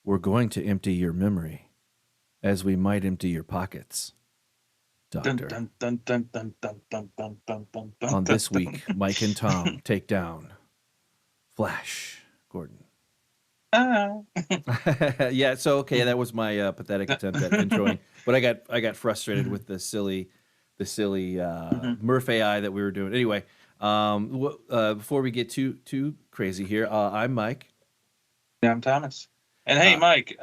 We're going to empty your memory as we might empty your pockets, Dun, Doctor. dun, dun, dun, dun, dun, dun, dun, dun, dun, dun, On dun, this dun. week, Mike and Tom take down Flash Gordon. Ah. Yeah, so okay, that was my pathetic attempt at introing, but I got frustrated with the silly Mhm. Murph AI that we were doing. Anyway, before we get too crazy here, I'm Mike. Yeah, I'm Thomas. And hey, Uh, Mike,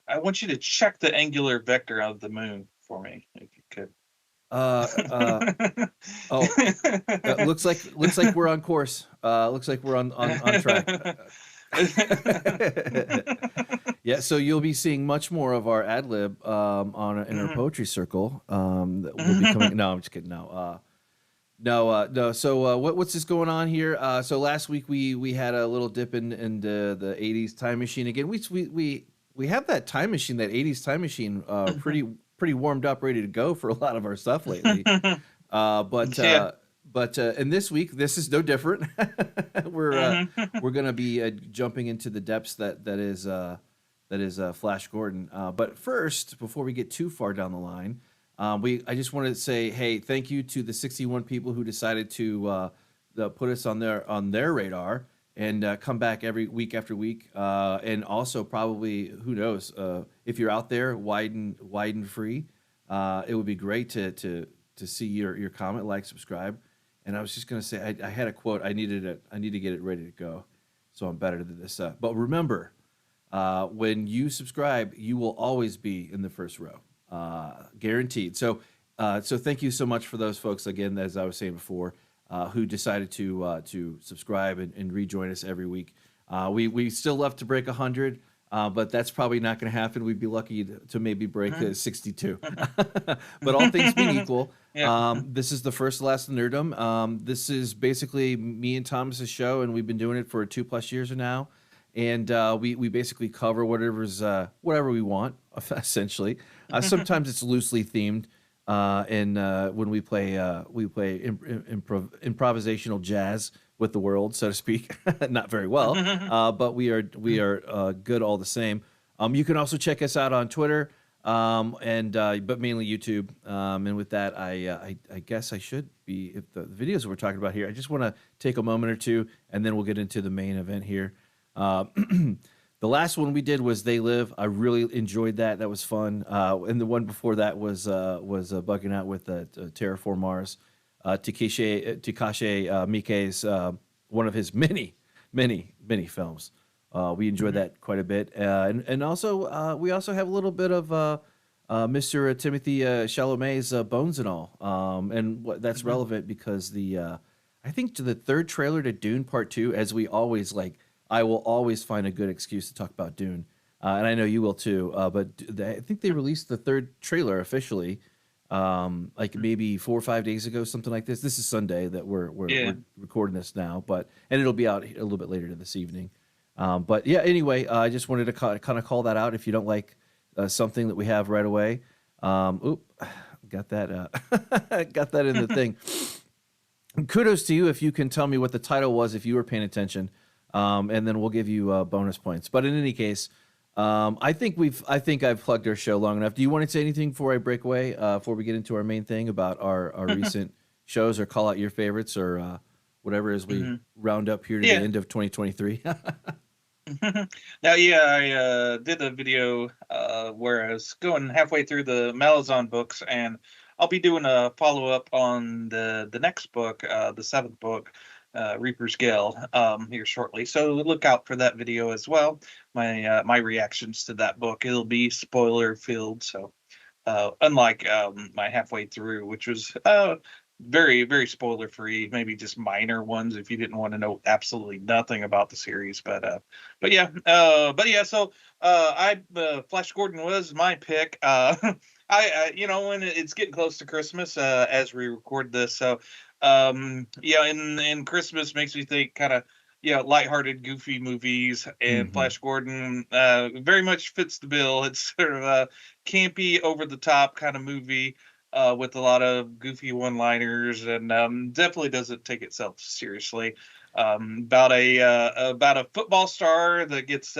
I want you to check the angular vector of the moon for me, if you could. uh, uh, oh, looks like we're on course. Looks like we're on track. Yeah, so you'll be seeing much more of our ad lib in our Mhm. poetry circle that will be coming. No, I'm just kidding. No. So what's this going on here? So last week we had a little dip in the '80s time machine again. We have that time machine, that '80s time machine, pretty warmed up, ready to go for a lot of our stuff lately. Uh, but Yeah. uh, but in this week, this is no different. we're uh, Mhm. we're gonna be jumping into the depths that is Flash Gordon. But first, before we get too far down the line, I just wanted to say, hey, thank you to the 61 people who decided to put us on their radar and come back every week after week, and also probably who knows if you're out there widen free, it would be great to see your comment, like, subscribe. And I was just gonna say I had a quote. I need to get it ready to go, so I'm better than this. But remember, when you subscribe, you will always be in the first row, guaranteed. So thank you so much for those folks again, as I was saying before, who decided to subscribe and rejoin us every week. We still love to break 100. But that's probably not going to happen. We'd be lucky to maybe break 62. But all things being equal, Yeah. this is the first, the last Nerdom. This is basically me and Thomas's show, and we've been doing it for 2+ years now. And we basically cover whatever we want, essentially. Sometimes it's loosely themed, and when we play improvisational jazz with the world, so to speak. Not very well, but we are good all the same. You can also check us out on Twitter, and but mainly YouTube. And with that, I guess I should be, if the videos that we're talking about here, I just want to take a moment or two, and then we'll get into the main event here. Uh, the last one we did was They Live. I really enjoyed that. That was fun. And the one before that was bugging out with Terraform Mars. Takashi Miike's one of his many films. We enjoyed that quite a bit, and also we also have a little bit of Mr. Timothy Chalamet's Bones and All, and that's relevant because I think to the third trailer to Dune Part Two, as we always like. I will always find a good excuse to talk about Dune, and I know you will too. But I think they released the third trailer officially, like maybe 4 or 5 days ago, something like this. This is Sunday that Yeah. we're recording this now, and it'll be out a little bit later this evening. But yeah, anyway, I just wanted to kind of call that out if you don't like something that we have right away. Got that got that in the thing. Kudos to you if you can tell me what the title was if you were paying attention, and then we'll give you bonus points. But in any case, I think I've plugged our show long enough. Do you want to say anything before I break away? Before we get into our main thing about our recent shows, or call out your favorites, or whatever, as we Mhm. round up here to the Yeah. end of 2023. Now, yeah, I did a video where I was going halfway through the Malazan books, and I'll be doing a follow up on the next book, the seventh book, Reaper's Gale, here shortly. So look out for that video as well. My reactions to that book, it'll be spoiler filled. So unlike my halfway through, which was very, very spoiler free, maybe just minor ones if you didn't want to know absolutely nothing about the series. But yeah. So I Flash Gordon was my pick. When it's getting close to Christmas as we record this, so yeah, and Christmas makes me think kind of, lighthearted, goofy movies, and Hmm. Flash Gordon very much fits the bill. It's sort of a campy, over the top kind of movie. with a lot of goofy one-liners, and definitely doesn't take itself seriously. About a football star that gets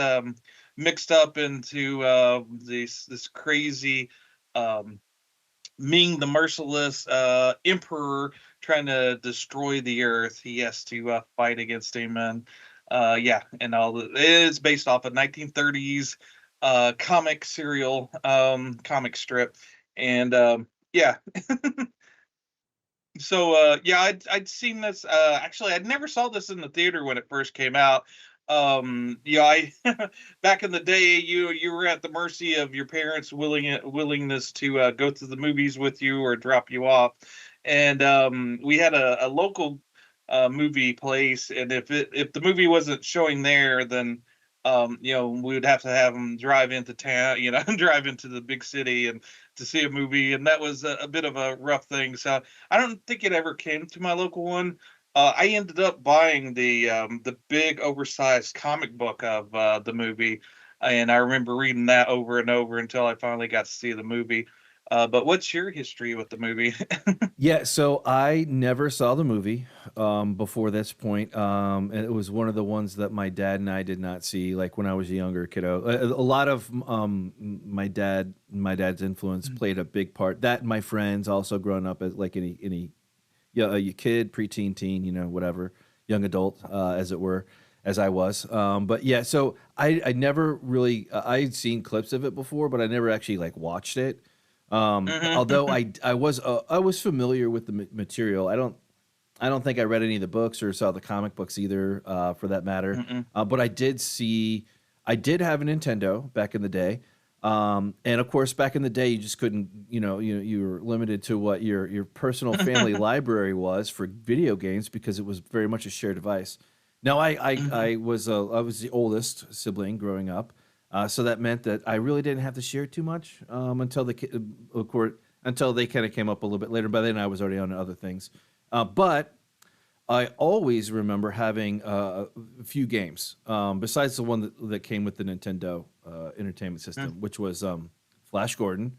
mixed up into this crazy Ming the Merciless emperor trying to destroy the earth. He has to fight against him, and yeah, and it is based off a 1930s comic serial comic strip, and yeah. So yeah, I'd seen this. Actually, I never saw this in the theater when it first came out. Yeah, I back in the day, you were at the mercy of your parents' willingness to go to the movies with you or drop you off. And we had a local movie place, and if the movie wasn't showing there, then we would have to have them drive into town, drive into the big city and to see a movie, and that was a bit of a rough thing. So I don't think it ever came to my local one. I ended up buying the big oversized comic book of the movie, and I remember reading that over and over until I finally got to see the movie. But what's your history with the movie? Yeah, so I never saw the movie before this point. And it was one of the ones that my dad and I did not see, like when I was a younger kiddo. A lot of my dad's influence played a big part. That and my friends also growing up as like any a kid, preteen, teen, whatever, young adult, as it were, as I was. But yeah, so I never really I'd seen clips of it before, but I never actually like watched it. Although Mhm. I was familiar with the material. I don't think I read any of the books or saw the comic books either, for that matter. Mm-mm. But I did have a Nintendo back in the day. And of course, back in the day, you just couldn't, you were limited to what your personal family library was for video games because it was very much a shared device. Now, I was the oldest sibling growing up, so that meant that I really didn't have to share too much of course, until they kind of came up a little bit later. By then, I was already on other things, but I always remember having a few games, besides the one that came with the Nintendo Entertainment System, which was Flash Gordon,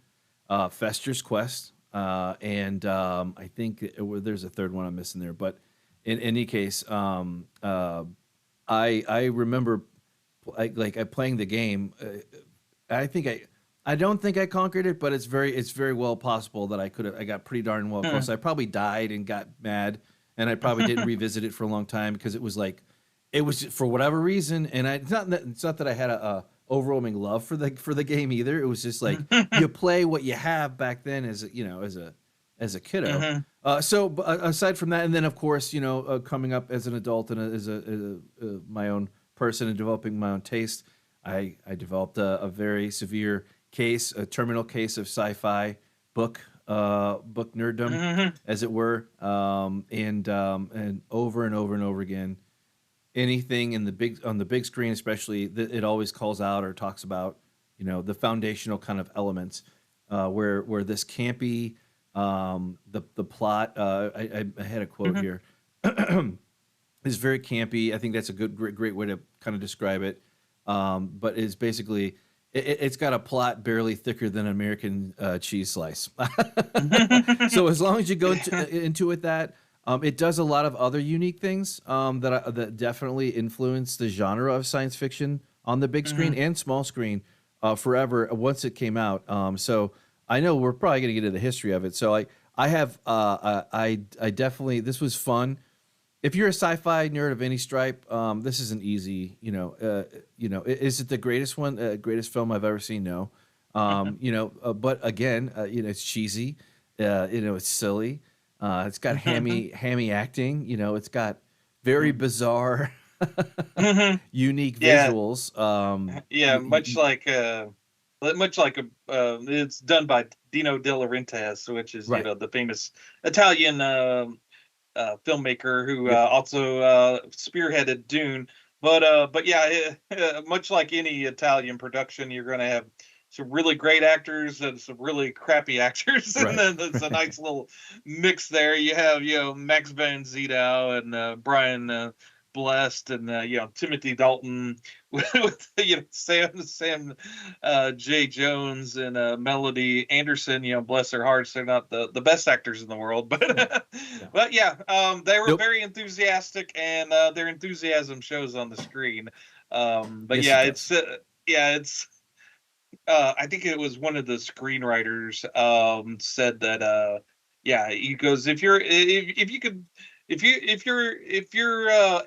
Fester's Quest, and I think there's a third one I'm missing there. But in any case, I remember I playing the game. I don't think I conquered it, but it's very well possible that I got pretty darn well close. I probably died and got mad, and I probably didn't revisit it for a long time because it was for whatever reason, and it's not that I had a overwhelming love for the game either. It was just like you play what you have back then as a kiddo. Mhm. Aside from that, and then of course coming up as an adult and as my own person and developing my own taste, I developed a very severe case, a terminal case of sci-fi book nerddom, Mhm. as it were, and over and over and over again, anything on the big screen, especially, it always calls out or talks about, the foundational kind of elements, where this campy, the plot. I had a quote Mhm. here. It's very campy. I think that's a great way to kind of describe it. But it's basically it's got a plot barely thicker than an American cheese slice. So as long as you go into it, it does a lot of other unique things that definitely influence the genre of science fiction on the big screen Mhm. and small screen forever once it came out. So I know we're probably going to get into the history of it. So I have I definitely, this was fun. If you're a sci-fi nerd of any stripe, this is an easy, is it the greatest greatest film I've ever seen? No. But again, it's cheesy, it's silly. It's got Mhm. hammy acting, it's got very Mhm. bizarre, Mhm. unique Yeah, visuals. yeah, much like it's done by Dino De Laurentiis, which is Right. the famous Italian filmmaker who Yep. also spearheaded Dune. But yeah, much like any Italian production, you're going to have some really great actors and some really crappy actors, and Right. then there's a nice little mix there. You have Max von Sydow and Brian blessed, and Timothy Dalton with Sam J. Jones and Melody Anderson. Bless their hearts, they're not the best actors in the world, but Yeah. but they were very enthusiastic, and their enthusiasm shows on the screen. But Yes, it's I think it was one of the screenwriters said that he goes, if you're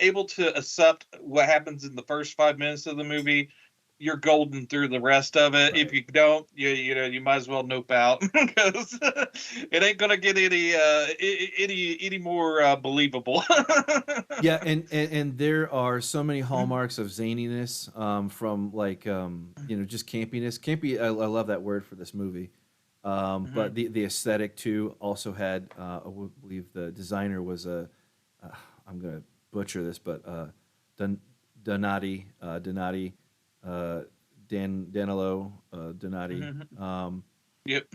able to accept what happens in the first 5 minutes of the movie, you're golden through the rest of it. Right. If you don't, you might as well nope out, because it ain't gonna get any more believable. Yeah, and there are so many hallmarks of zaniness, from like just campiness. Campy, I love that word for this movie. But the aesthetic too also had, I believe the designer was I'm gonna butcher this, but Donati, Danilo Donati. Yep.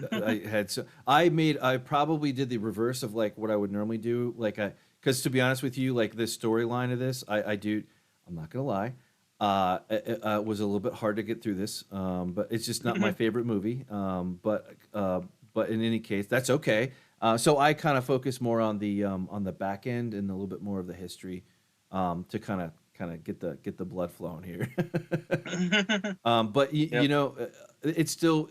I probably did the reverse of like what I would normally do, because to be honest with you, like this storyline of this, I'm not gonna lie, it was a little bit hard to get through this, but it's just not my favorite movie. But in any case, that's okay. So I kind of focus more on the back end and a little bit more of the history, to kind of get the blood flowing here. But it's still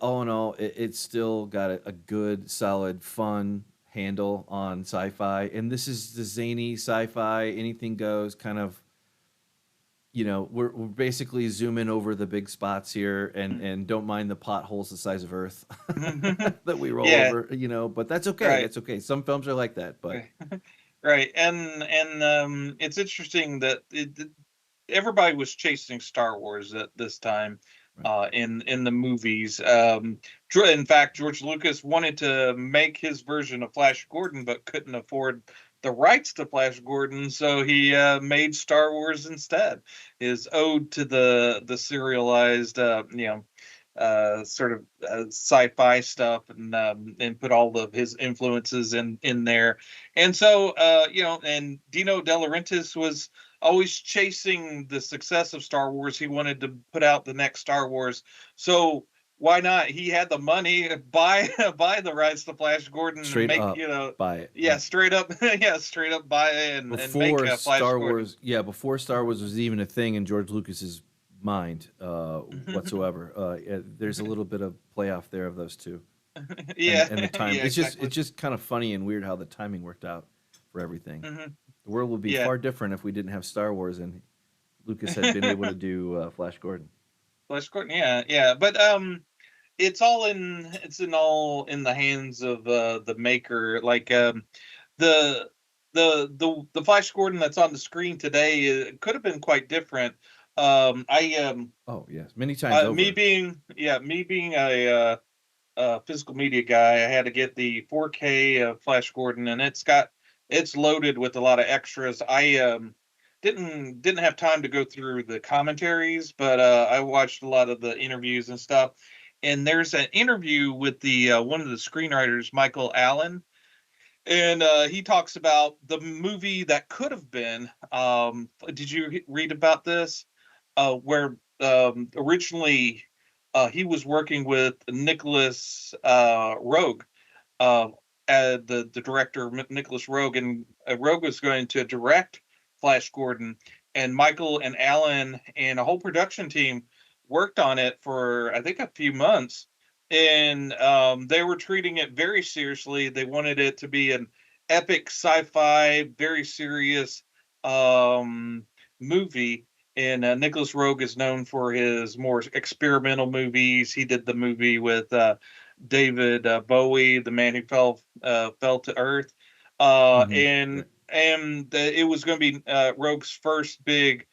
all in all, it's still got a good, solid, fun handle on sci-fi, and this is the zany sci-fi, anything goes kind of. We're basically zooming over the big spots here, and don't mind the potholes the size of Earth that we roll over. But that's okay. Right. That's okay. Some films are like that, but right, and it's interesting that everybody was chasing Star Wars at this time. Right. In the movies. In fact, George Lucas wanted to make his version of Flash Gordon, but couldn't afford the rights to Flash Gordon, so he made Star Wars instead. His ode to the serialized, sort of sci-fi stuff, and put all of his influences in there. And so, and Dino De Laurentiis was always chasing the success of Star Wars. He wanted to put out the next Star Wars. So why not? He had the money, buy the rights to Flash Gordon, straight and up make, buy it. Yeah, straight up, straight up buy it, and make Flash Star Gordon. Wars. Yeah, before Star Wars was even a thing in George Lucas's mind, whatsoever. There's a little bit of playoff there of those two. Yeah, and the time. yeah, exactly. It's just kind of funny and weird how the timing worked out for everything. The world would be Yeah. far different if we didn't have Star Wars and Lucas had been able to do Flash Gordon. Flash Gordon, yeah, but it's all in the hands of the maker. Like the Flash Gordon that's on the screen today, it could have been quite different. Oh yes, many times over. Me being a physical media guy, I had to get the 4K Flash Gordon, and it's loaded with a lot of extras. I didn't have time to go through the commentaries, but I watched a lot of the interviews and stuff. And there's an interview with the one of the screenwriters, Michael Allin, and he talks about the movie that could have been. Did you read about this? Where originally he was working with Nicholas Roeg, the director Nicholas Roeg, and Roeg was going to direct Flash Gordon, and Michael and Allin and a whole production team worked on it for I think a few months, and they were treating it very seriously. They wanted it to be an epic sci-fi, very serious movie. And Nicholas Roeg is known for his more experimental movies. He did the movie with David Bowie, The Man Who Fell to Earth, and it was going to be Roeg's first big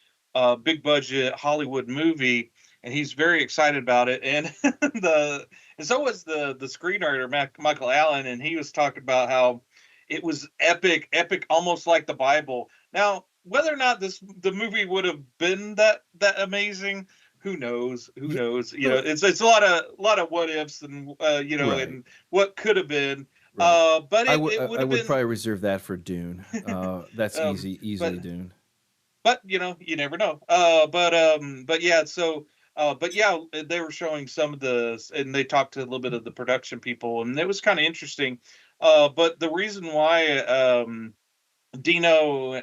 budget Hollywood movie, and he's very excited about it. And and so was the screenwriter Michael Allin, and he was talking about how it was epic, almost like the Bible. Now, whether or not the movie would have been that amazing, who knows? Who knows? It's a lot of what ifs, and right. and what could have been. Right. But I it would I have would been. probably reserve that for Dune. That's But easily Dune. you never know. But yeah, so but yeah, they were showing some of the, and they talked to a little bit of the production people, and it was kind of interesting. But the reason why Dino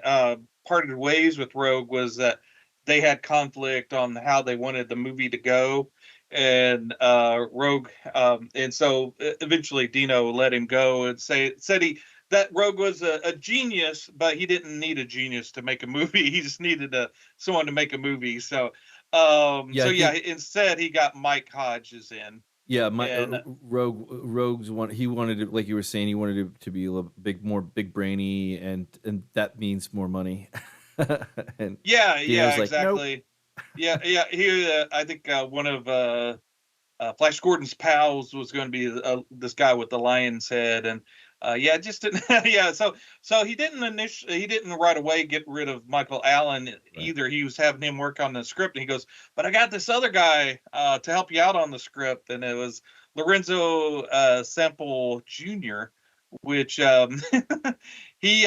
parted ways with Rogue was that they had conflict on how they wanted the movie to go, and Rogue, and so eventually Dino let him go and said he that Rogue was a genius, but he didn't need a genius to make a movie. He just needed someone to make a movie. Yeah, So I yeah, think instead he got Mike Hodges in, yeah, my and Rogue's one. He wanted it, like you were saying, he wanted it to be a little big, more big brainy, and that means more money. And yeah, Dino's yeah, like, nope. exactly. Yeah, yeah. Here, I think one of Flash Gordon's pals was going to be this guy with the lion's head, and yeah, just didn't. Yeah, so he didn't right away get rid of Michael Allen Right. either. He was having him work on the script, and he goes, "But I got this other guy to help you out on the script," and it was Lorenzo Semple Jr., which he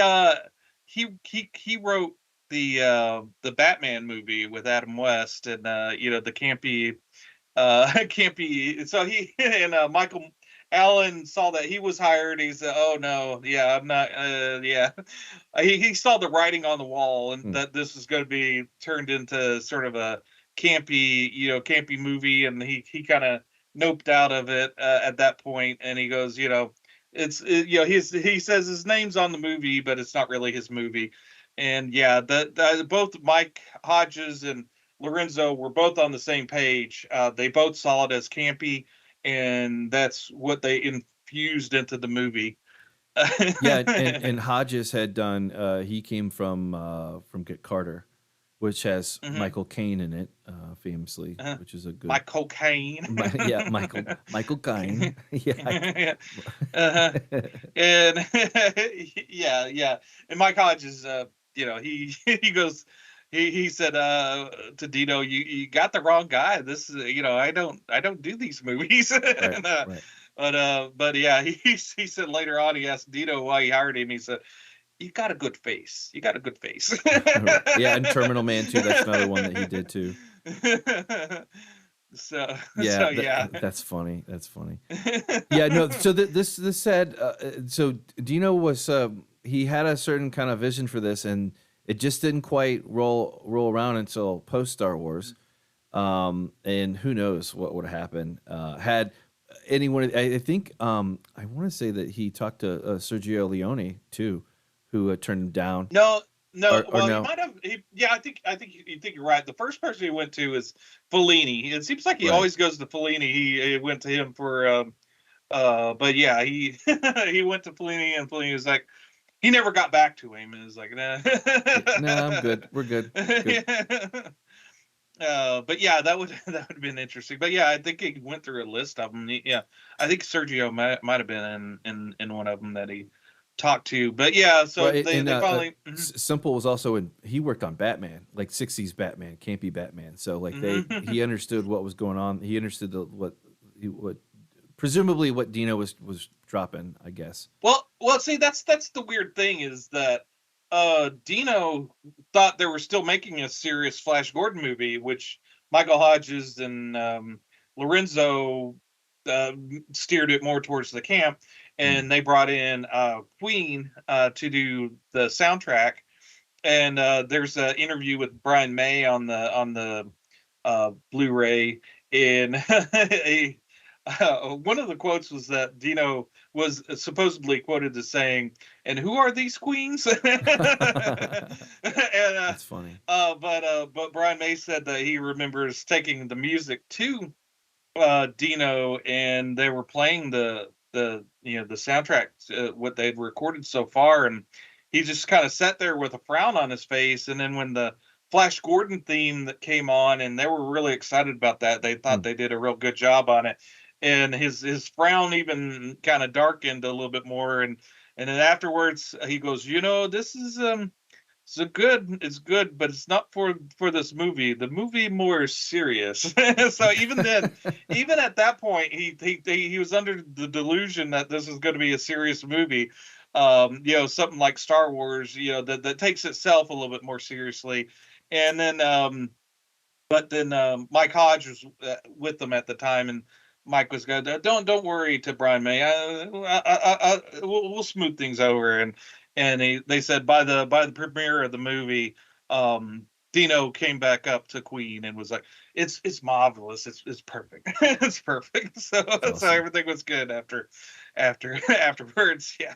he wrote the Batman movie with Adam West, and the campy can't be. So he and Michael Allen saw that he was hired. He said, "Oh no, yeah, I'm not. Yeah." He saw the writing on the wall, and Hmm. that this was going to be turned into sort of a campy movie, and he kind of noped out of it at that point. And he goes, he says his name's on the movie, but it's not really his movie. And yeah, the both Mike Hodges and Lorenzo were both on the same page. They both saw it as campy, and that's what they infused into the movie. Yeah, and Hodges had done. He came from Get Carter, which has Hmm. Michael Caine in it, famously, uh which is a My good. cocaine. Yeah, Michael Caine. Yeah. Yeah. Uh-huh. And yeah. And Mike Hodges, he he goes. He said to Dino, "You got the wrong guy. This is I don't do these movies." Right, And, right. but yeah, he said later on, he asked Dino why he hired him. He said, "You got a good face. You got a good face." Yeah, and Terminal Man too. That's another one that he did too. so Yeah, so yeah. that's funny. That's funny. Yeah, no. So this said, so Dino was he had a certain kind of vision for this, and it just didn't quite roll around until post Star Wars. And who knows what would happen had anyone. I think I want to say that he talked to Sergio Leone too, who turned him down, No, no. or Well, he no, might have. Yeah, I think you think you're right. The first person he went to is Fellini. It seems like he right. always goes to Fellini. He went to him for. But yeah, he he went to Fellini, and Fellini was like, he never got back to him, and it was like, nah. Yeah, no, I'm good. We're good. Good. But yeah, that would have been interesting. But yeah, I think he went through a list of them. Yeah, I think Sergio might have been in one of them that he talked to. But yeah, so Right, they and they finally. Mhm, Simple was also in. He worked on Batman, like '60s Batman, campy Batman. So like he mhm. understood what was going on. He understood what presumably what Dino was dropping, I guess. Well, see, that's the weird thing is that Dino thought they were still making a serious Flash Gordon movie, which Michael Hodges and Lorenzo uh, steered it more towards the camp, Mm. and they brought in Queen to do the soundtrack. And there's an interview with Brian May on the Blu-ray, and one of the quotes was that Dino was supposedly quoted as saying, "And who are these queens?" And That's funny. but Brian May said that he remembers taking the music to Dino, and they were playing the soundtrack, what they'd recorded so far, and he just kind of sat there with a frown on his face. And then when the Flash Gordon theme that came on, and they were really excited about that, they thought Hmm. they did a real good job on it, and his frown even kind of darkened a little bit more. And then afterwards he goes, this is So good, it's good, but it's not for this movie. The movie more serious. So even then, even at that point, he was under the delusion that this is going to be a serious movie. Something like Star Wars, that takes itself a little bit more seriously. And then, but then Mike Hodges was with them at the time, and Mike was going, don't worry, to Brian May, we'll smooth things over, and they said by the premiere of the movie, Dino came back up to Queen and was like, it's marvelous, it's perfect, it's perfect. So That's so awesome. everything was good afterwards. Yeah.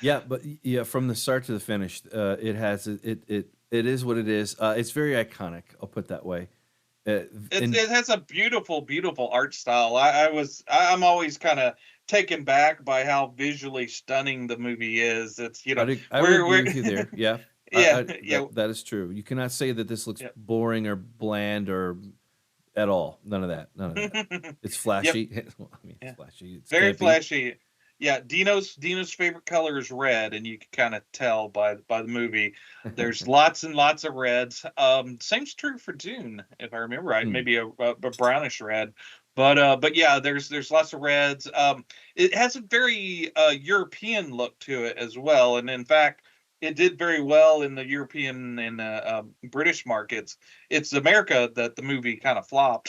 Yeah, but yeah, from the start to the finish, it is what it is. It's very iconic. I'll put it that way. And It has a beautiful, beautiful art style. I'm always kind of taken back by how visually stunning the movie is. It's I would agree we're with you there. Yeah, yeah, yeah, that is true. You cannot say that this looks yeah. boring or bland or at all. None of that. None of that. It's Yep, flashy. Well, I mean, it's yeah. flashy. It's Very campy. flashy. Yeah, Dino's favorite color is red, and you can kind of tell by the movie. There's lots and lots of reds. Same's true for Dune, if I remember right. Hmm. Maybe a brownish red, but yeah, there's lots of reds. It has a very European look to it as well, and in fact, it did very well in the European and British markets. It's America that the movie kind of flopped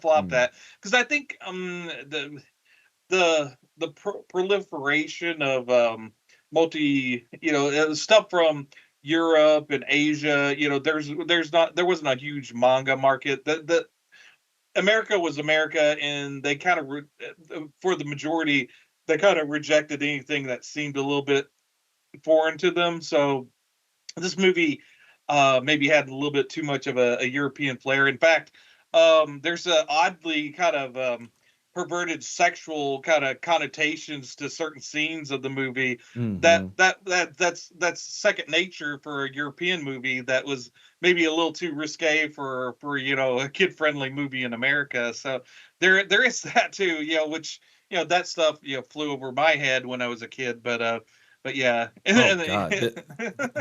flopped Hmm. at, because I think the proliferation of stuff from Europe and Asia. There wasn't a huge manga market. The America was America, and they kind of for the majority, they kind of rejected anything that seemed a little bit foreign to them. So this movie maybe had a little bit too much of a European flair. In fact, there's a oddly kind of perverted sexual kind of connotations to certain scenes of the movie Hmm. that's second nature for a European movie that was maybe a little too risque for a kid friendly movie in America. So there is that too, which that stuff flew over my head when I was a kid, but yeah. Oh God,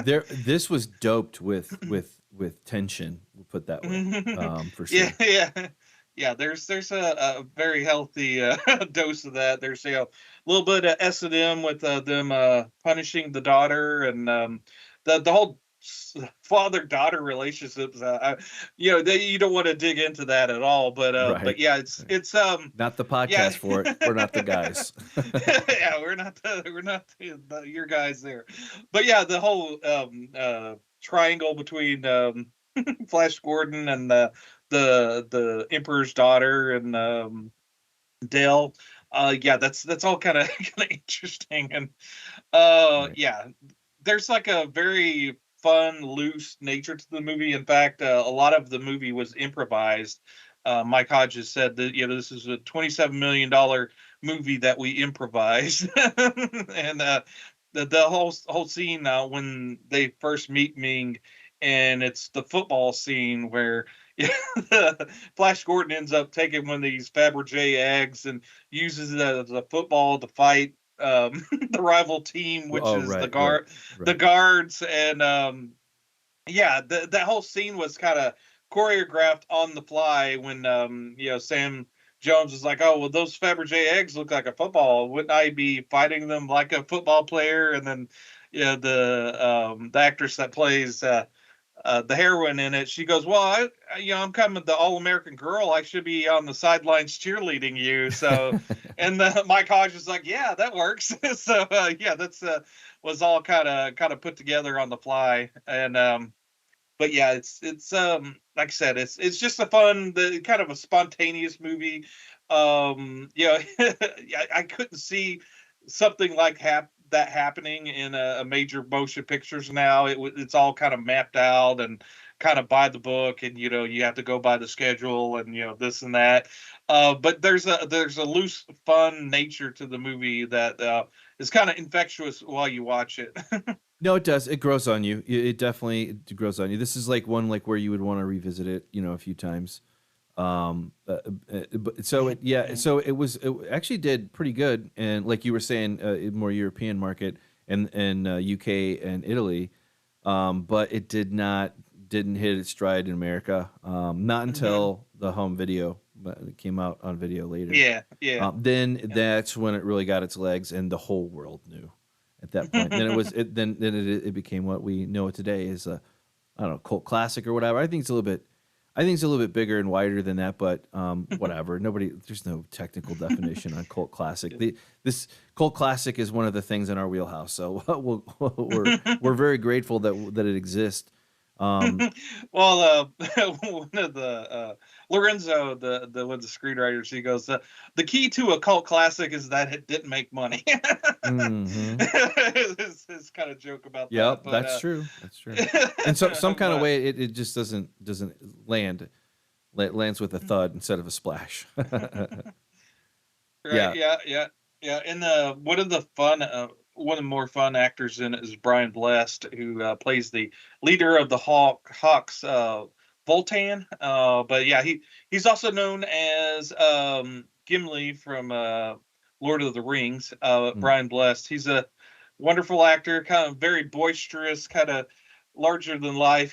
this was doped with tension. We'll put that way, for Yeah, sure. yeah, yeah. There's a very healthy dose of that. There's a little bit of S&M with them punishing the daughter, and the whole father daughter relationships. You don't want to dig into that at all. But Right. yeah, it's Not the yeah. podcast for it. We're not the guys. Yeah, your guys there. But yeah, the whole triangle between Flash Gordon and the Emperor's daughter and Dale. Yeah, that's all kind of kind of interesting, and Right. yeah, there's like a very fun, loose nature to the movie. In fact, a lot of the movie was improvised. Mike Hodges said that this is a $27 million movie that we improvised, and the whole scene when they first meet Ming, and it's the football scene where Flash Gordon ends up taking one of these Fabergé eggs and uses it as a football to fight the rival team, which Oh, is right, right, the right. guards, and yeah, that whole scene was kind of choreographed on the fly when Sam Jones was like, "Oh, well, those Fabergé eggs look like a football. Wouldn't I be fighting them like a football player?" And then the actress that plays the heroine in it, she goes, "Well, I'm kind of the all-American girl. I should be on the sidelines cheerleading you." So, and Mike Hodge is like, "Yeah, that works." So, yeah, that's was all kind of put together on the fly, and but yeah, it's like I said, it's just a fun, the kind of a spontaneous movie. I couldn't see something like that happening in a major motion pictures now. It's all kind of mapped out and kind of by the book, and you have to go by the schedule, and this and that. But there's a loose, fun nature to the movie that is kind of infectious while you watch it. No, it does. It grows on you. It definitely grows on you. This is like one like where you would want to revisit it, a few times. But so it yeah, so it actually did pretty good, and like you were saying, more European market and UK and Italy. but it didn't hit its stride in America. Not until the home video, but it came out on video later. Yeah. Then that's when it really got its legs, and the whole world knew at that point. Then it became what we know it today is a, I don't know, cult classic or whatever. I think it's a little bit bigger and wider than that, but whatever. There's no technical definition on cult classic. This cult classic is one of the things in our wheelhouse, so we're very grateful that it exists. Well, one of the Lorenzo, the one of the screenwriters, he goes, the key to a cult classic is that it didn't make money. His kind of joke about that. Yep, that's true. That's true. And so some kind of way it just doesn't land. It lands with a thud instead of a splash. Right. Yeah. And one of the more fun actors in it is Brian Blessed, who plays the leader of the Hawks, Voltan. But yeah, he's also known as Gimli from Lord of the Rings. Brian Blessed. He's a wonderful actor, kind of very boisterous, kind of larger than life.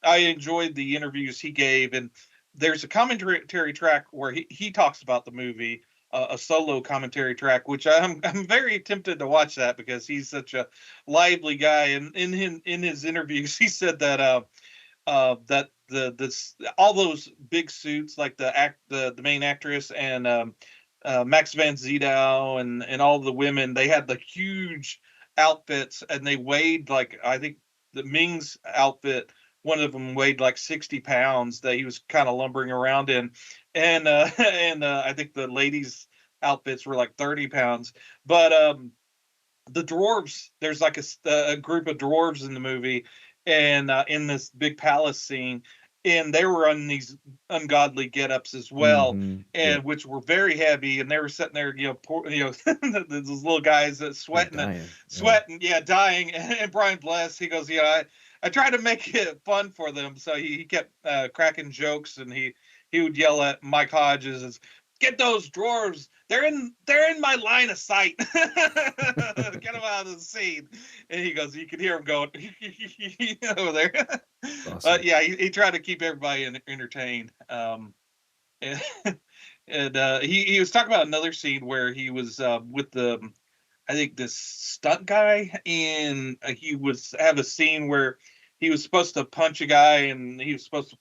I enjoyed the interviews he gave, and there's a commentary track where he talks about the movie. A solo commentary track, which I'm very tempted to watch that because he's such a lively guy. And in his interviews, he said that that all those big suits, like the main actress and Max van Sydow and all the women, they had the huge outfits, and they weighed, like, I think the Ming's outfit, one of them weighed like 60 pounds that he was kind of lumbering around in. And I think the ladies' outfits were like 30 pounds. But the dwarves, there's like a group of dwarves in the movie, and in this big palace scene, and they were on these ungodly get-ups as well, and which were very heavy, and they were sitting there, those little guys that sweating, dying. And Brian Bless, he goes, I tried to make it fun for them, so he kept cracking jokes, and he would yell at Mike Hodges, "Get those dwarves! They're in my line of sight! Get them out of the scene!" And he goes, you could hear him going over there. Awesome. But yeah, he tried to keep everybody entertained. And he was talking about another scene where he was with I think this stunt guy, and he was have a scene where he was supposed to punch a guy, and he was supposed to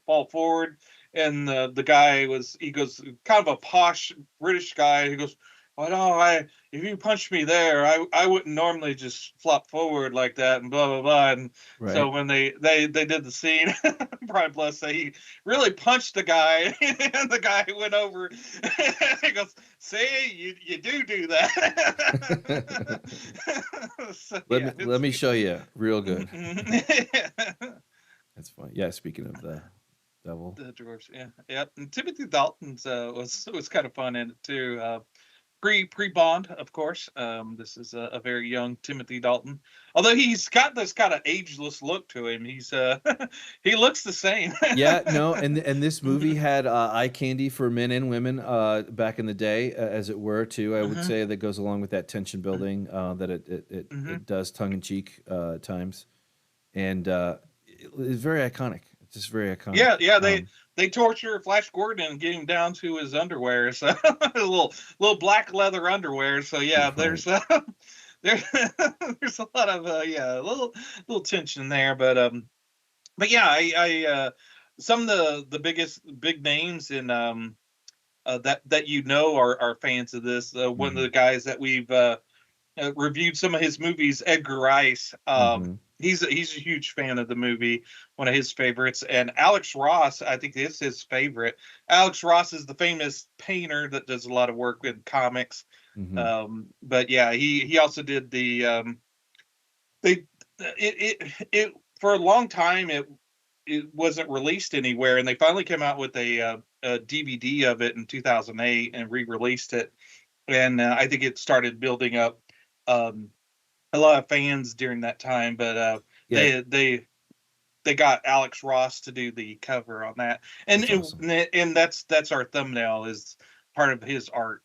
fall forward, and the guy he goes, kind of a posh British guy. He goes, "Oh no, if you punched me there, I wouldn't normally just flop forward like that," and blah blah blah. And so when they did the scene, Brian Bless say he really punched the guy, and the guy went over. He goes, "See, you do that." So, let me show you real good. That's funny. Yeah, speaking of the devil, the dwarves, yeah. And Timothy Dalton's was kind of fun in it too. Pre-Bond, of course. This is a very young Timothy Dalton. Although he's got this kind of ageless look to him. He's he looks the same. Yeah, no, and this movie had eye candy for men and women back in the day, as it were, too. I would say that goes along with that tension building that it does tongue in cheek times, and it's very iconic. It's just very iconic. Yeah. They torture Flash Gordon and get him down to his underwear, so little black leather underwear. So yeah, there's a lot of little tension there, but yeah, I some of the big names in that are fans of this. One of the guys that we've reviewed some of his movies, Edgar Rice. He's a huge fan of the movie, one of his favorites. And Alex Ross, I think, is his favorite. Alex Ross is the famous painter that does a lot of work with comics. But yeah, he also did the it for a long time it wasn't released anywhere, and they finally came out with a DVD of it in 2008 and re-released it. And I think it started building up a lot of fans during that time, but they got Alex Ross to do the cover on that, and that's awesome. And that's our thumbnail is part of his art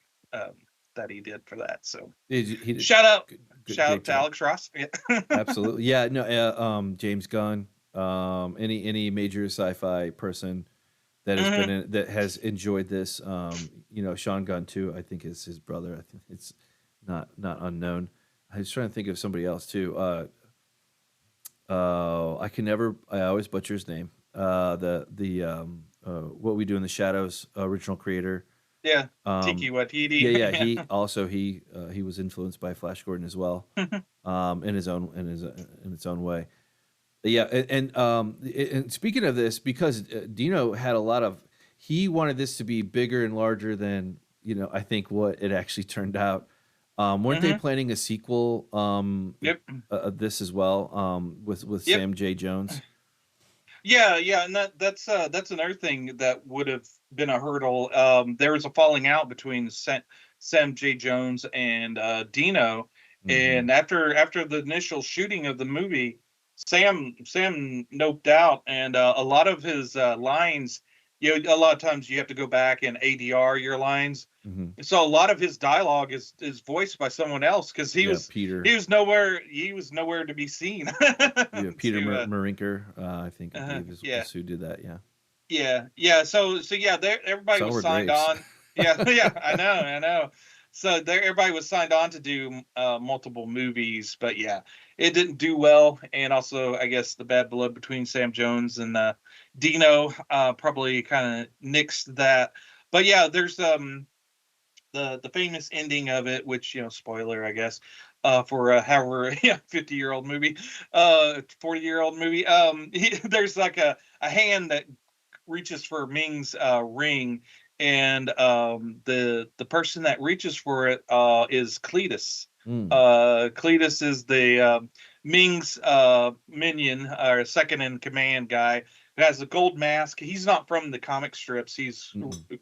that he did for that. So he did shout out, shout out to job. Alex Ross. Yeah. Absolutely, yeah. No, James Gunn, any major sci-fi person that has been that has enjoyed this. Sean Gunn too. I think is his brother. I think it's not unknown. I was trying to think of somebody else too. I always butcher his name. What We Do in the Shadows original creator. Yeah, Um, Tiki Watiti. yeah. He was influenced by Flash Gordon as well, in its own way. Yeah, and speaking of this, because Dino had a lot of, he wanted this to be bigger and larger than I think what it actually turned out. Weren't they planning a sequel? Yep. This as well. With Yep. Sam J. Jones. Yeah, and that's another thing that would have been a hurdle. There was a falling out between Sam J. Jones and Dino, and after the initial shooting of the movie, Sam noped out, and a lot of his lines, a lot of times you have to go back and ADR your lines. So a lot of his dialogue is voiced by someone else, because he was nowhere to be seen. Peter Marinker, I think is who did that. Yeah. So yeah, everybody was signed on. Yeah, I know. So everybody was signed on to do multiple movies, but yeah, it didn't do well. And also, I guess the bad blood between Sam Jones and Dino probably kind of nixed that. But yeah, there's the famous ending of it, which spoiler, I guess, for however 50-year-old movie, 40-year-old movie. There's like a hand that reaches for Ming's ring, and the person that reaches for it is Cletus. Cletus is the Ming's minion, or second in command guy, who has a gold mask. He's not from the comic strips. He's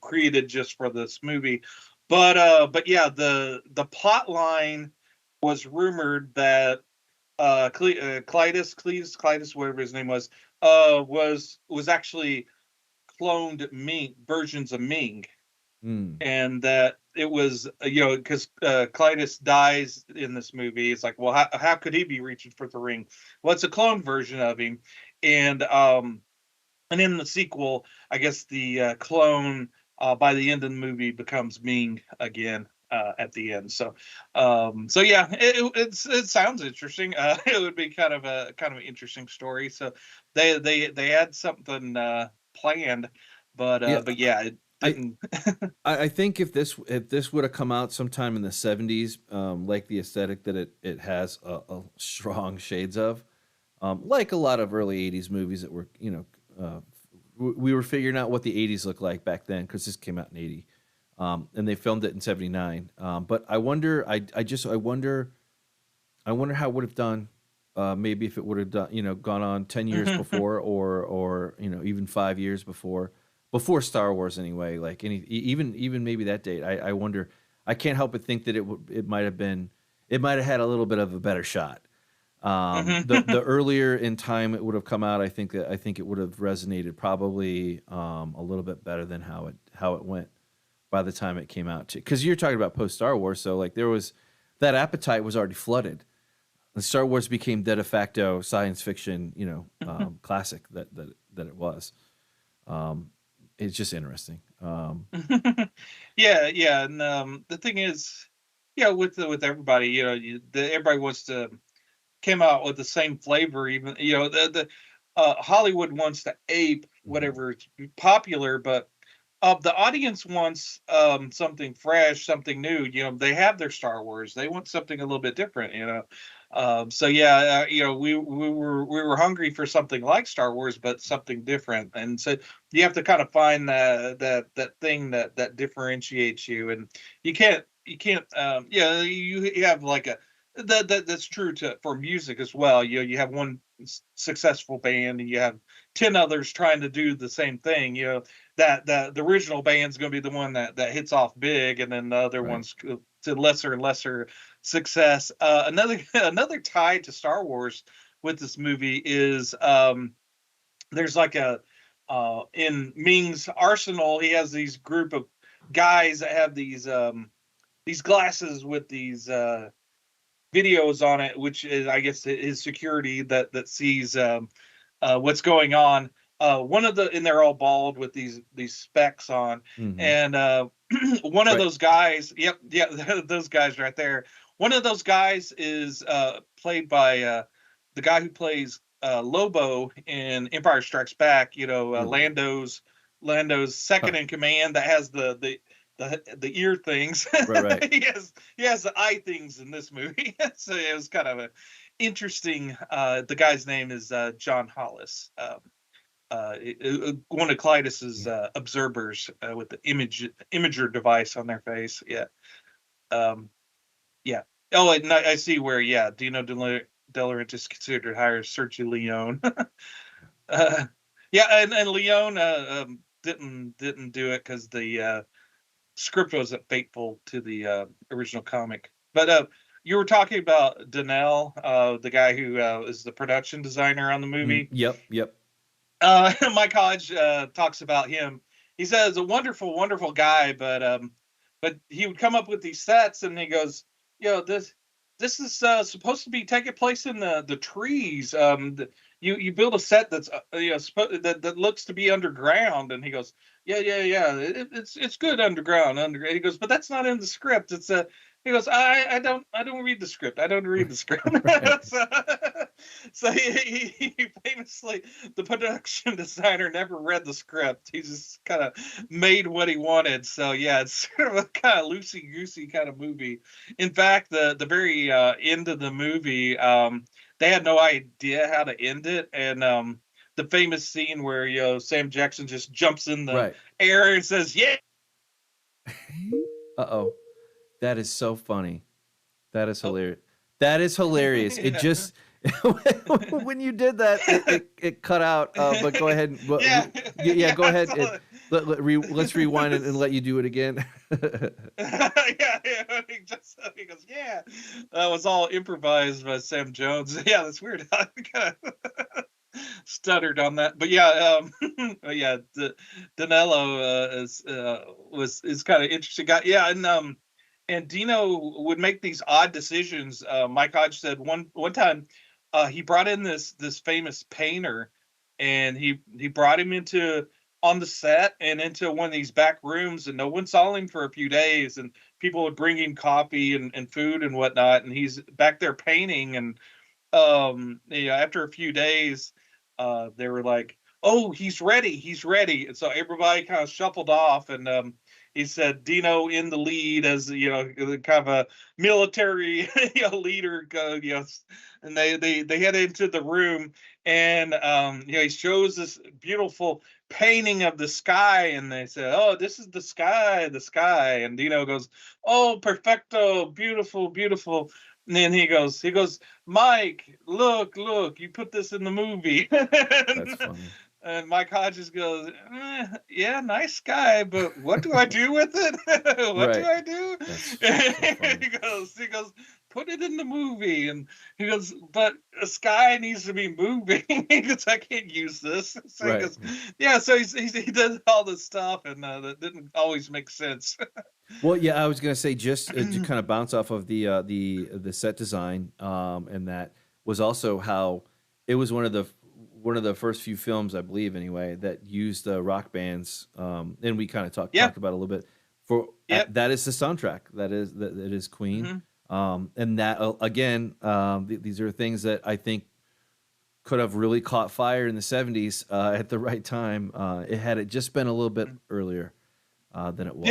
created just for this movie. But yeah, the plot line was rumored that Cletus, whatever his name was actually cloned versions of Ming, and that it was because Cletus dies in this movie. It's like, well, how could he be reaching for the ring? Well, it's a clone version of him, and in the sequel, I guess the clone by the end of the movie becomes Ming again at the end. So yeah, it sounds interesting. It would be kind of an interesting story. So they had something planned, but yeah, it didn't. I think if this would have come out sometime in the 70s, like the aesthetic that it has a strong shades of, like a lot of early 80s movies that were we were figuring out what the 80s looked like back then, because this came out in 80, and they filmed it in 79. But I wonder how it would have done, maybe if it would have done, gone on 10 years before, or even 5 years before Star Wars anyway. Like even maybe that date. I wonder. I can't help but think that it might have had a little bit of a better shot. The earlier in time it would have come out, I think it would have resonated probably a little bit better than how it went by the time it came out. Because you're talking about post Star Wars, so like there was that appetite was already flooded. And Star Wars became de facto science fiction, classic that it was. It's just interesting. Yeah, and the thing is, with everybody, everybody wants to came out with the same flavor. Even the Hollywood wants to ape whatever is popular, but the audience wants something fresh, something new. They have their Star Wars. They want something a little bit different. So yeah, we were hungry for something like Star Wars, but something different. And so you have to kind of find that thing that differentiates you, and you can't. You have like a that's true for music as well. You have one successful band, and you have 10 others trying to do the same thing. That the original band's going to be the one that hits off big, and then the other ones to lesser and lesser success. Another tie to Star Wars with this movie is there's like in Ming's arsenal, he has these group of guys that have these glasses with these videos on it, which is, I guess, his security that sees what's going on. And they're all bald with these specs on, and one of those guys, those guys right there. One of those guys is played by the guy who plays Lobo in Empire Strikes Back. Lando's second in command that has the ear things. Right. he has the eye things in this movie. So it was kind of a interesting. The guy's name is John Hollis. One of Clytus's observers with the imager device on their face. Yeah. Yeah. Oh, and I see where. Yeah, Dino De Laurentiis considered hire Sergio Leone. Yeah, and Leone didn't do it because the script wasn't faithful to the original comic. But you were talking about Donnell, the guy who is the production designer on the movie. Yep. Mike Hodge talks about him. He says a wonderful, wonderful guy, but he would come up with these sets, and he goes, this is supposed to be taking place in the trees. You build a set that's that looks to be underground, and he goes, yeah, it's good underground. He goes, but that's not in the script. It's he goes, I don't read the script. I don't read the script. So he famously, the production designer never read the script. He just kind of made what he wanted. So yeah, it's sort of a kind of loosey-goosey kind of movie. In fact, the very end of the movie, they had no idea how to end it, and the famous scene where Sam Jackson just jumps in the air and says, "Yeah." That is so funny. That is hilarious. That is hilarious. It just when you did that, it cut out. But go ahead. Go ahead. Let's rewind it and let you do it again. He goes, yeah. That was all improvised by Sam Jones. Yeah, that's weird. I kind of stuttered on that, but Danilo is kind of interesting guy. Yeah, and Dino would make these odd decisions. Mike Hodge said one time he brought in this famous painter, and he brought him on the set and into one of these back rooms, and no one saw him for a few days, and people would bring him coffee and food and whatnot, and he's back there painting, and after a few days they were like, oh, he's ready, and so everybody kind of shuffled off, and he said Dino in the lead as kind of a military leader, and they head into the room, and he shows this beautiful painting of the sky, and they said, oh, this is the sky, and Dino goes, oh, perfecto, beautiful. And then he goes, Mike, look, you put this in the movie. That's funny. And Mike Hodges goes, yeah, nice sky, but what do I do with it? What do I do? He goes, put it in the movie. And he goes, but a sky needs to be moving. He goes, I can't use this. So he goes, yeah, so he does all this stuff, and that didn't always make sense. Well, yeah, I was gonna say just to kind of bounce off of the set design, and that was also how it was one of the first few films, I believe, anyway, that used rock bands, and we kind of talked about it a little bit. That is the soundtrack. That is Queen, and that again, these are things that I think could have really caught fire in the '70s at the right time. Had it just been a little bit earlier than it was.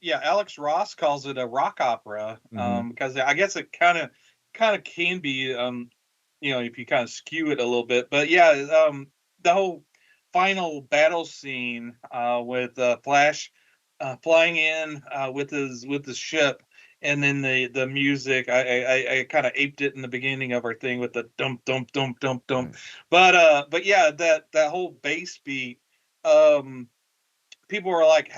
Yeah, Alex Ross calls it a rock opera, because I guess it kind of can be. If you kind of skew it a little bit, but the whole final battle scene with Flash flying in with his ship, and then the music, I kind of aped it in the beginning of our thing with the dump dump dump dump dump, but that whole bass beat, people were like,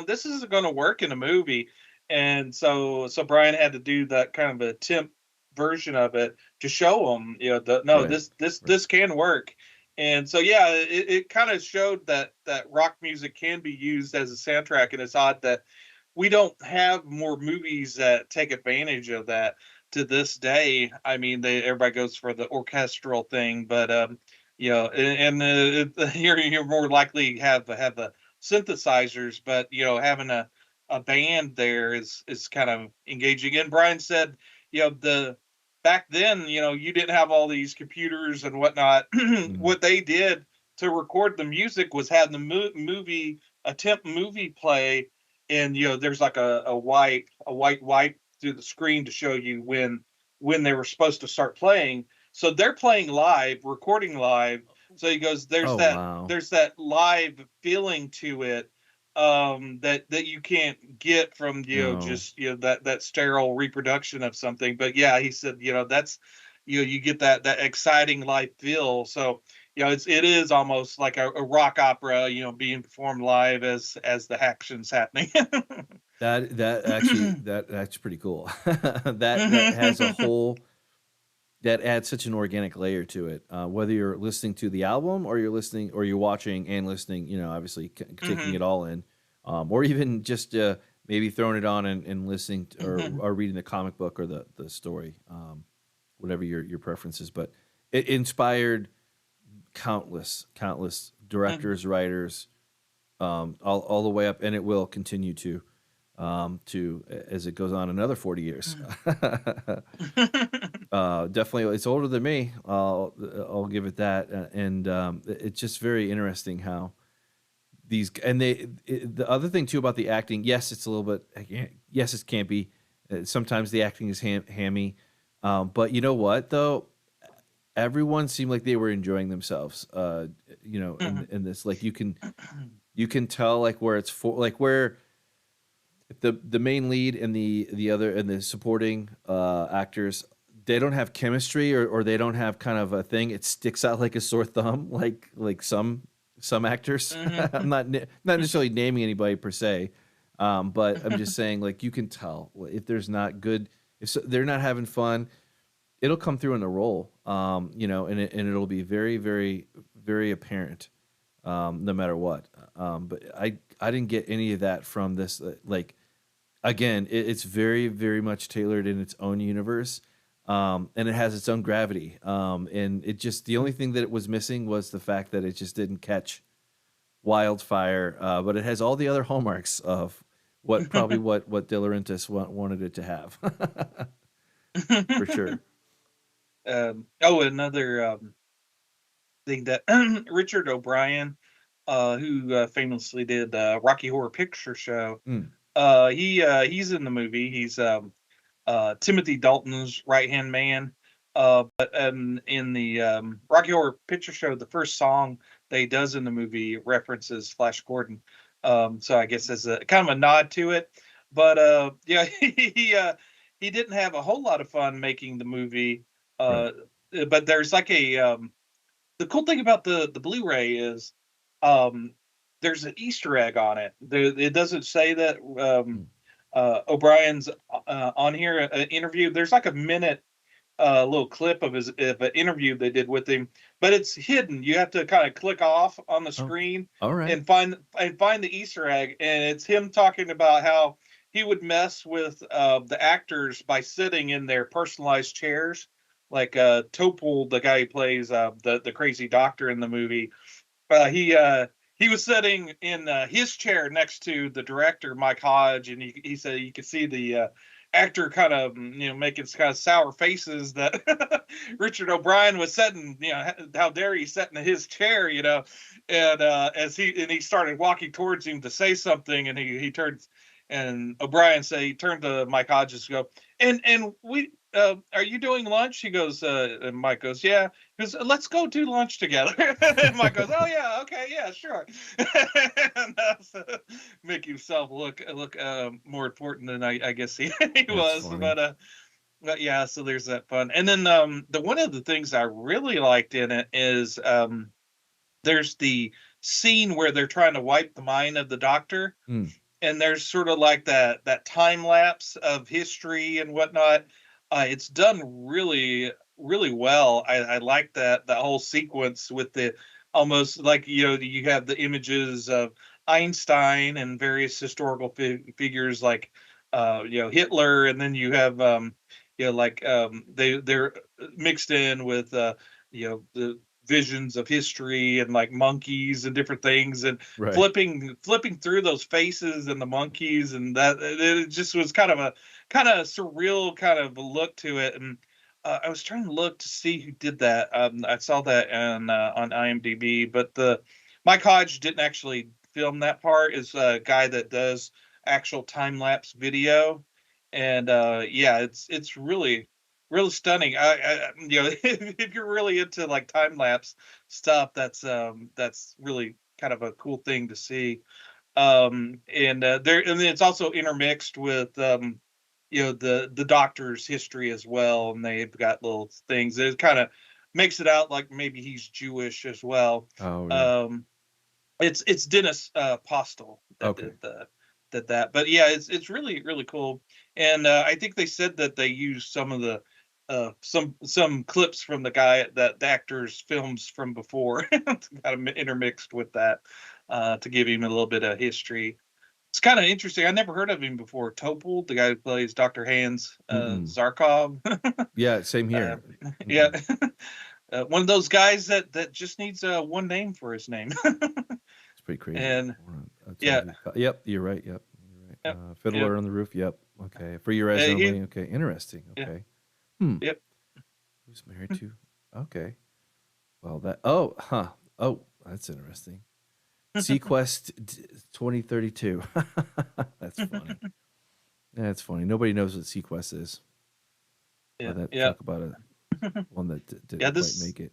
this isn't going to work in a movie, and so Brian had to do that kind of a temp version of it to show them, this can work. And so it kind of showed that rock music can be used as a soundtrack, and it's odd that we don't have more movies that take advantage of that to this day. I mean, everybody goes for the orchestral thing, but you're more likely have the synthesizers, but having a band there is kind of engaging. And Brian said, the back then, you didn't have all these computers and whatnot. What they did to record the music was have the movie play, and there's like a white wipe through the screen to show you when they were supposed to start playing. So they're playing live, recording live. So he goes, there's wow. there's that live feeling to it, that you can't get from just that sterile reproduction of something. But yeah, he said that's you get that exciting live feel. So it is almost like a rock opera, being performed live as the action's happening. That's pretty cool. that has a whole that adds such an organic layer to it. Whether you're listening to the album or you're watching and listening, obviously taking it all in, or even just maybe throwing it on and listening or reading the comic book or the story, whatever your preference is. But it inspired countless directors, writers, all the way up, and it will continue to as it goes on another 40 years. Definitely, it's older than me. I'll give it that, and it's just very interesting how these the other thing too about the acting. Yes, it's a little bit. Yes, it can be. Sometimes the acting is hammy, but you know what though. Everyone seemed like they were enjoying themselves. In this, like you can tell like where it's for, like where the main lead and the other and the supporting actors, they don't have chemistry or they don't have kind of a thing. It sticks out like a sore thumb, like some actors. I'm not necessarily naming anybody per se, but I'm just saying like you can tell if there's not good, they're not having fun. It'll come through in the role, and it'll be very, very, very apparent, no matter what. But I didn't get any of that from this. Like, again, it's very, very much tailored in its own universe, and it has its own gravity. And it just the only thing that it was missing was the fact that it just didn't catch wildfire. But it has all the other hallmarks of what De Laurentiis wanted it to have, for sure. Another thing that Richard O'Brien, who famously did Rocky Horror Picture Show, he's in the movie. He's Timothy Dalton's right-hand man. But in the Rocky Horror Picture Show, the first song that he does in the movie references Flash Gordon. So I guess as a kind of a nod to it. But he didn't have a whole lot of fun making the movie. Right. But there's like the cool thing about the Blu-ray is there's an Easter egg on it. It doesn't say that O'Brien's on here interview. There's like a minute little clip of an interview they did with him, but it's hidden. You have to kind of click off on the screen and find the Easter egg, and it's him talking about how he would mess with the actors by sitting in their personalized chairs. Like Topol, the guy who plays the crazy doctor in the movie, he was sitting in his chair next to the director, Mike Hodge, and he said you could see the actor kind of making kind of sour faces that Richard O'Brien was sitting. How dare he sit in his chair? And as he started walking towards him to say something, and he turns, and O'Brien he turned to Mike Hodges to go, and we. Are you doing lunch? He goes, and Mike goes, yeah. He goes, let's go do lunch together. And Mike goes, oh yeah, okay, yeah, sure. And make himself look more important than I guess he was. Funny. But yeah, so there's that fun. And then the one of the things I really liked in it is there's the scene where they're trying to wipe the mind of the doctor. And there's sort of like that time lapse of history and whatnot. It's done really, really well. I like that whole sequence with the almost like you have the images of Einstein and various historical figures like Hitler, and then you have like they're mixed in with the visions of history and like monkeys and different things, and Right. flipping through those faces and the monkeys, and that it just was kind of surreal kind of a look to it. And I was trying to look to see who did that. I saw that on IMDb, but the Mike Hodge didn't actually film that part. Is a guy that does actual time lapse video, and yeah, it's really stunning. If you're really into like time lapse stuff, that's really kind of a cool thing to see. And it's also intermixed with the doctor's history as well, and they've got little things. It kind of makes it out like maybe he's Jewish as well. Oh, yeah. It's Dennis Postel that Okay. did that, but yeah, it's really cool. And I think they said that they used some of the some clips from the actor's films from before, kind of intermixed with that, to give him a little bit of history. It's kind of interesting. I never heard of him before. Topol, the guy who plays Dr. Hans Zarkov. Yeah, same uh, here. yeah, one of those guys that just needs one name for his name. It's pretty crazy. And yeah. Yep, you're right. Yep. You're right. Yep, Fiddler yep. on the Roof. Yep. Okay. For your eyes only. Okay. Interesting. Yeah, Okay. yep. Who's married to? Okay. Well, oh, that's interesting. Sequest 2032. That's funny. That's funny. Nobody knows what Sequest is. Yeah. Talk about one that didn't quite make it.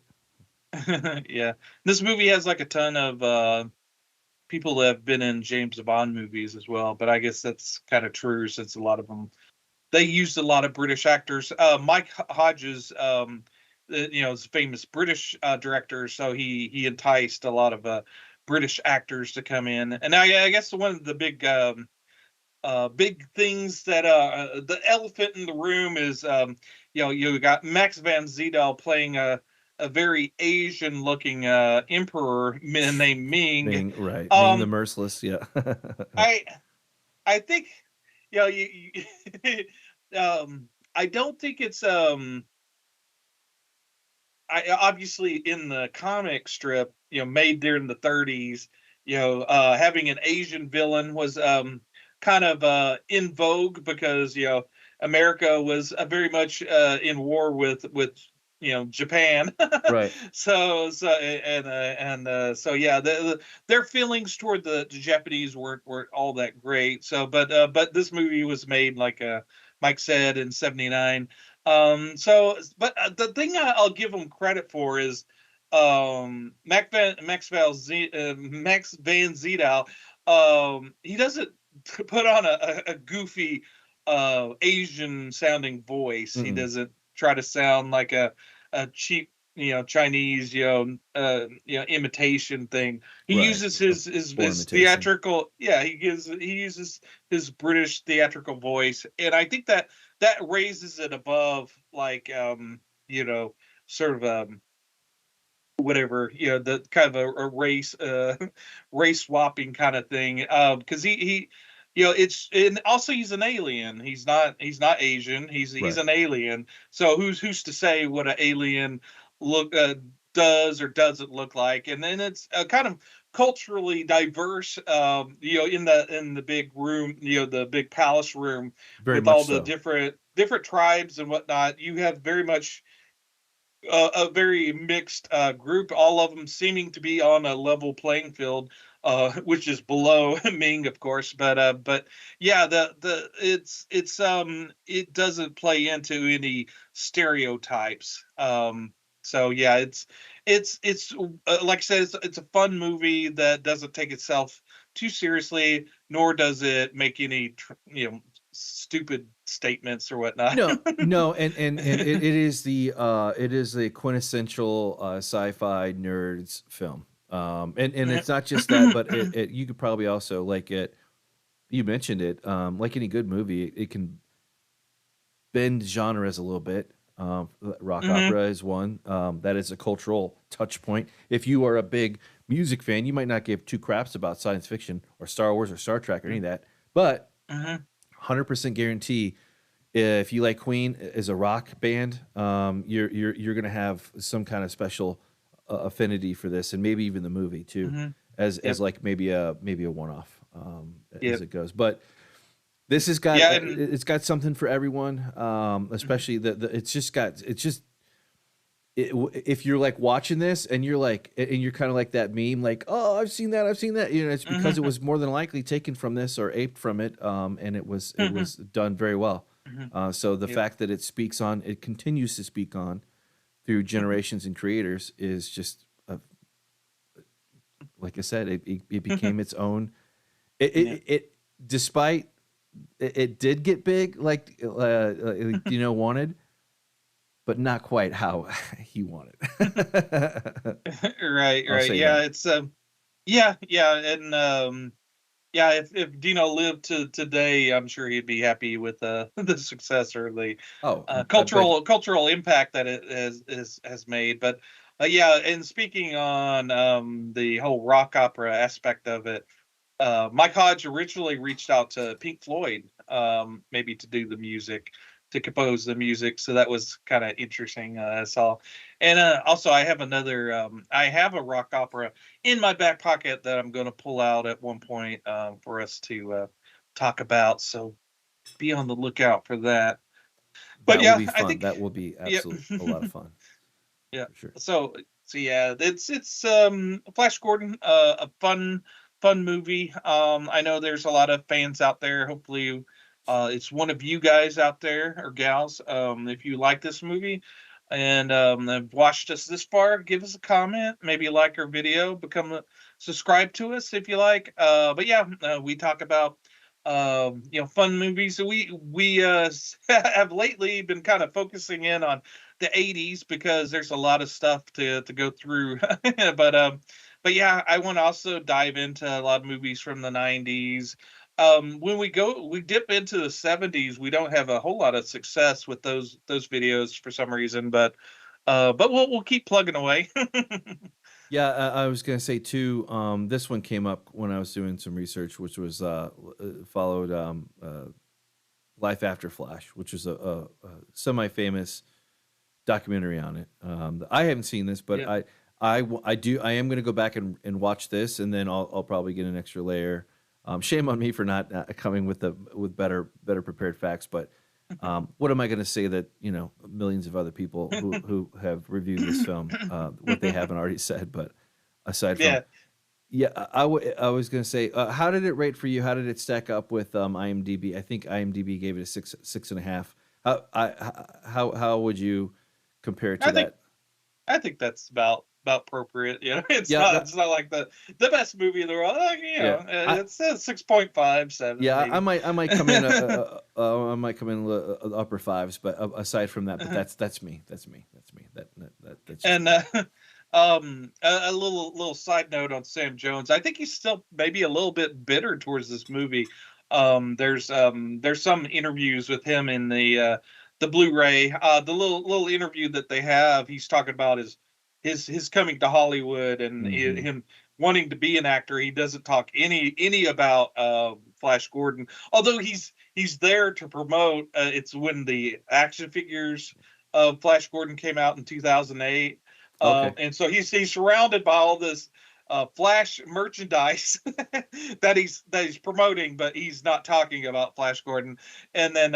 Yeah, this movie has like a ton of people that have been in James Bond movies as well, but I guess that's kind of true since a lot of them they used a lot of British actors. Mike Hodges, is a famous British director, so he enticed a lot of British actors to come in. And I guess one of the big things that the elephant in the room is you got Max van Sydow playing a very Asian looking emperor named Ming. Right. Ming the Merciless, yeah. I think you I don't think it's obviously in the comic strip, made during the 30s, having an Asian villain was kind of in vogue because America was very much in war with Japan. Right. So yeah, their feelings toward the Japanese weren't all that great. So but this movie was made like Mike said in 79. But the thing I'll give them credit for is Max van Sydow. He doesn't put on a goofy Asian sounding voice. He doesn't try to sound like a cheap Chinese imitation thing. He uses his theatrical he uses his British theatrical voice, and I think that raises it above like sort of whatever the kind of a race swapping kind of thing, because he it's, and also he's an alien. He's not Asian. He's an alien. So who's to say what an alien does or doesn't look like? And then it's kind of culturally diverse, in the big room, the big palace room, very with all so. the different tribes and whatnot. You have very much a very mixed group, all of them seeming to be on a level playing field, which is below Ming, of course. But yeah, it doesn't play into any stereotypes. So yeah, it's like I said, it's a fun movie that doesn't take itself too seriously, nor does it make any stupid statements or whatnot. No, and it is the quintessential sci-fi nerds film. And it's not just that, but it you could probably also like it. You mentioned it, like any good movie, it can bend genres a little bit. Rock Hmm. opera is one. That is a cultural touch point. If you are a big music fan, you might not give two craps about science fiction or Star Wars or Star Trek or any of that, but Hmm. 100% guarantee if you like Queen as a rock band, you're gonna have some kind of special affinity for this, and maybe even the movie too, Hmm. as Yep. like maybe a one off as Yep. it goes. But this has got Yeah. And it's got something for everyone, mhm. especially it's just if you're like watching this and you're like and you're kind of like that meme like, oh, I've seen that, you know, it's because it Mhm. was more than likely taken from this or aped from it, and it Mhm. was done very well. Mhm. So the Yep. fact that it continues to speak on through generations and creators is just like I said, it became its own. Yeah. It despite it did get big, like, wanted, but not quite how he wanted. Right, I'll right. say Yeah, that. it's yeah, yeah, and yeah, if Dino lived to today, I'm sure he'd be happy with the success or the Oh, but cultural impact that it has made. But yeah, and speaking on the whole rock opera aspect of it, Mike Hodge originally reached out to Pink Floyd, maybe to do the music, to compose the music. So that was kind of interesting. I saw, and also I have a rock opera in my back pocket that I'm going to pull out at one point for us to talk about. So be on the lookout for that. But that will yeah, be I fun. think That will be yeah, absolute a lot of fun yeah. for sure. So yeah, it's Flash Gordon, a fun movie. I know there's a lot of fans out there. Hopefully, it's one of you guys out there or gals. If you like this movie and have watched us this far, give us a comment. Maybe like our video, subscribe to us if you like. But yeah, we talk about fun movies. So we have lately been kind of focusing in on the 80s because there's a lot of stuff to go through. But yeah, I want to also dive into a lot of movies from the 90s. When we dip into the 70s, we don't have a whole lot of success with those videos for some reason, but we'll keep plugging away. Yeah, I was gonna say too. This one came up when I was doing some research, which was followed Life After Flash, which is a semi-famous documentary on it. I haven't seen this, but Yep. I am going to go back and watch this, and then I'll probably get an extra layer. Shame on me for not coming with better prepared facts, but what am I going to say that millions of other people who have reviewed this film what they haven't already said? But aside from Yeah. yeah, I was going to say, how did it rate for you? How did it stack up with IMDb? I think IMDb gave it a 6.5. How would you compare it to I think that? I think that's about appropriate. You know, Yeah, it's not like the best movie in the world. Like, yeah. it's a 6.57 Yeah, maybe. I might come in I might come in upper fives, but aside from that, but that's me. That's just And me. a little side note on Sam Jones. I think he's still maybe a little bit bitter towards this movie. There's some interviews with him in the Blu-ray. The little interview that they have, he's talking about his coming to Hollywood and Hmm. him wanting to be an actor. He doesn't talk any about Flash Gordon, although he's there to promote. It's when the action figures of Flash Gordon came out in 2008. Okay. And so he's surrounded by all this Flash merchandise that he's promoting, but he's not talking about Flash Gordon. And then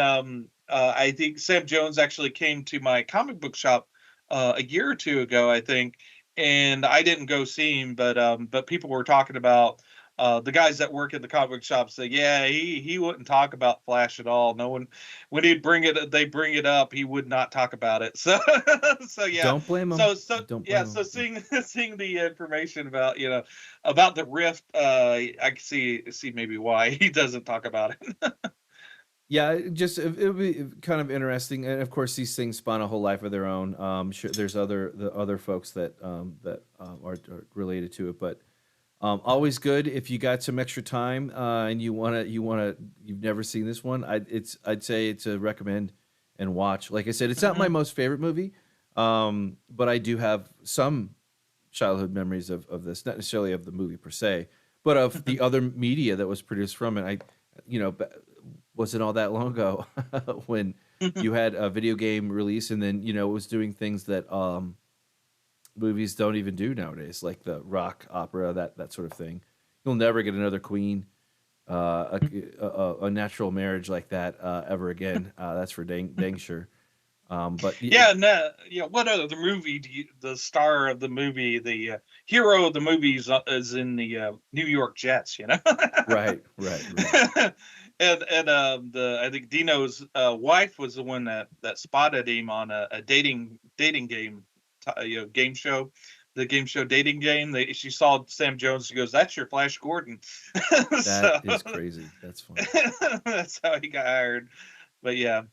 I think Sam Jones actually came to my comic book shop a year or two ago, I think, and I didn't go see him, but people were talking about. The guys that work in the comic book shop say, yeah, he wouldn't talk about Flash at all. No one, when they bring it up, he would not talk about it. So, so yeah, Don't blame him. so Don't yeah, blame so him. Yeah. seeing the information about about the rift, I can see maybe why he doesn't talk about it. Yeah, it would be kind of interesting, and of course, these things spawn a whole life of their own. Sure, there's the other folks are related to it, but always good if you got some extra time and you've never seen this one. I'd say it's a recommend, and watch. Like I said, it's not my most favorite movie, but I do have some childhood memories of this, not necessarily of the movie per se, but of the other media that was produced from it. Wasn't all that long ago when you had a video game release, and then it was doing things that movies don't even do nowadays, like the rock opera, that sort of thing. You'll never get another Queen, a natural marriage like that ever again. That's for dang sure. But what other movie the star of the movie, the hero of the movies is in the New York Jets, Right. And I think Dino's wife was the one that spotted him on a dating game, game show, the game show dating game. She saw Sam Jones. She goes, "That's your Flash Gordon." That is crazy. That's funny. That's how he got hired. But yeah.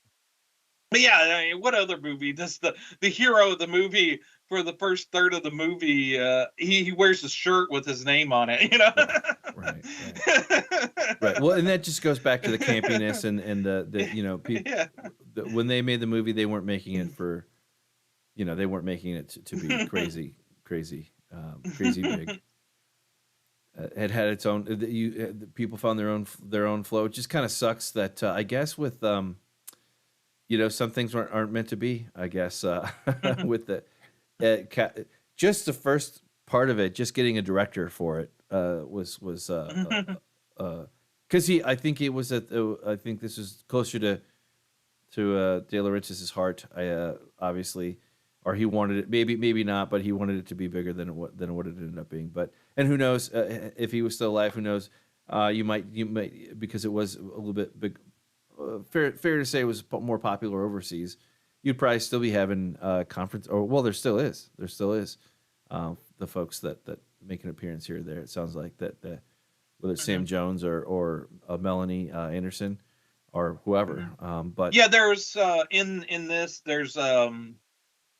But yeah, I mean, what other movie? This the hero of the movie for the first third of the movie. He wears a shirt with his name on it. Right. Well, and that just goes back to the campiness and the people. Yeah. When they made the movie, they weren't making it for, they weren't making it to be crazy big. It had its own. People found their own flow. It just kind of sucks that I guess with some things aren't meant to be. I guess with just the first part of it, just getting a director for it was because I think it was I think this was closer to De Laurentiis's heart. Obviously, or he wanted it, maybe not, but he wanted it to be bigger than what it ended up being. And who knows if he was still alive? Who knows? You might because it was a little bit big. Fair to say it was more popular overseas. You'd probably still be having conference, there still is. The folks that make an appearance here or there. It sounds like that whether it's Sam Jones or Melanie Anderson or whoever. But yeah, there's in this there's a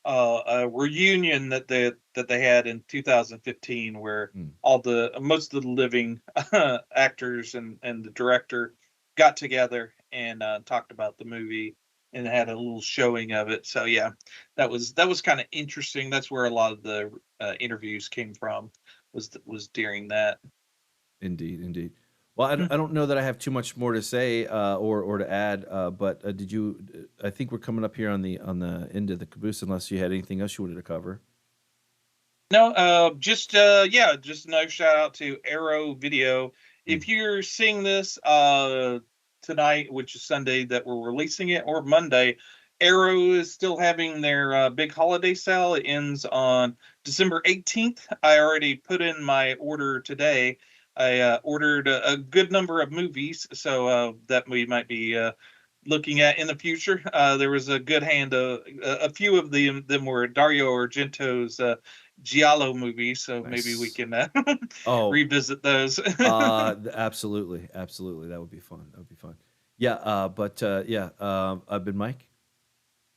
reunion that they had in 2015 where most of the living actors and the director got together and talked about the movie and had a little showing of it. So yeah, that was kind of interesting. That's where a lot of the interviews came from, was during that. Indeed. Well, I don't know that I have too much more to say or to add. But did you? I think we're coming up here on the end of the caboose. Unless you had anything else you wanted to cover. No, just another shout out to Arrow Video. If you're seeing this tonight, which is Sunday that we're releasing it, or Monday, Arrow is still having their big holiday sale. It ends on December 18th. I already put in my order today. I ordered a good number of movies, so that we might be looking at in the future. There was a good hand. A few of them were Dario Argento's Giallo movies, so nice. Maybe we can revisit those. Absolutely. That would be fun. Yeah, I've been Mike.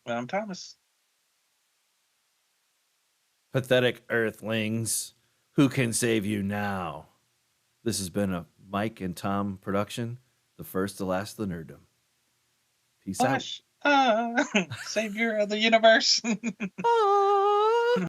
I'm Thomas. Pathetic Earthlings, who can save you now? This has been a Mike and Tom production, the first, the last, the Nerdom. Peace out. Savior of the universe.